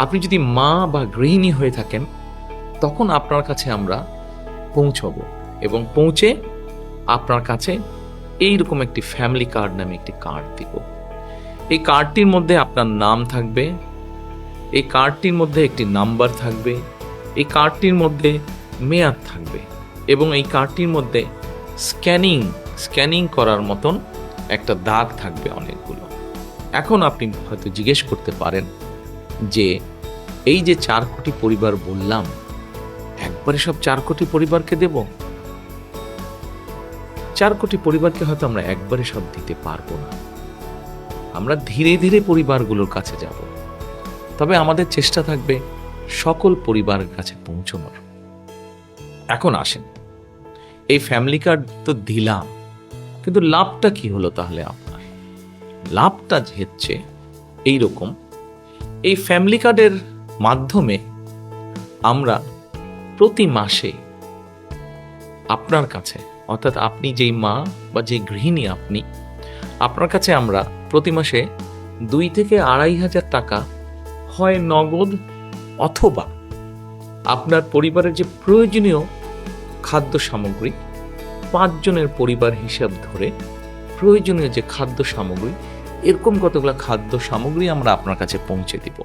আপনি যদি মা বা গৃহিণী হয়ে থাকেন, তখন আপনার কাছে আমরা পৌঁছবো এবং পৌঁছে আপনার কাছে এইরকম একটি ফ্যামিলি কার্ড নামে একটি কার্ড দিব। এই কার্ডটির মধ্যে আপনার নাম থাকবে, এই কার্ডটির মধ্যে একটি নাম্বার থাকবে, এই কার্ডটির মধ্যে মেয়াদ থাকবে এবং এই কার্ডটির মধ্যে স্ক্যানিং করার মতন একটা দাগ থাকবে অনেকগুলো। এখন আপনি হয়তো জিজ্ঞেস করতে পারেন যে এই যে 4 কোটি পরিবার বললাম, একবারে সব 4 কোটি পরিবারকে দেব? 4 কোটি পরিবারকে হয়তো আমরা একবারে সব দিতে পারবো না। আমরা ধীরে ধীরে পরিবারগুলোর কাছে যাব, তবে আমাদের চেষ্টা থাকবে সকল পরিবারের কাছে পৌঁছানোর। এখন আসেন, এই ফ্যামিলি কার্ড তো দিলাম, কিন্তু লাভটা কি হলো তাহলে আপনার? লাভটা হচ্ছে এইরকম, এই ফ্যামিলি কার্ডের মাধ্যমে আমরা প্রতি মাসে আপনার কাছে, অর্থাৎ আপনি যেই মা বা যে গৃহিণী আপনার কাছে আমরা প্রতি মাসে 2 থেকে 2,500 টাকা হয় নগদ অথবা আপনার পরিবারের যে প্রয়োজনীয় খাদ্য সামগ্রী, 5 জনের পরিবার হিসাব ধরে প্রয়োজনীয় যে খাদ্য সামগ্রী, এরকম কতগুলো খাদ্য সামগ্রী আমরা আপনার কাছে পৌঁছে দিব।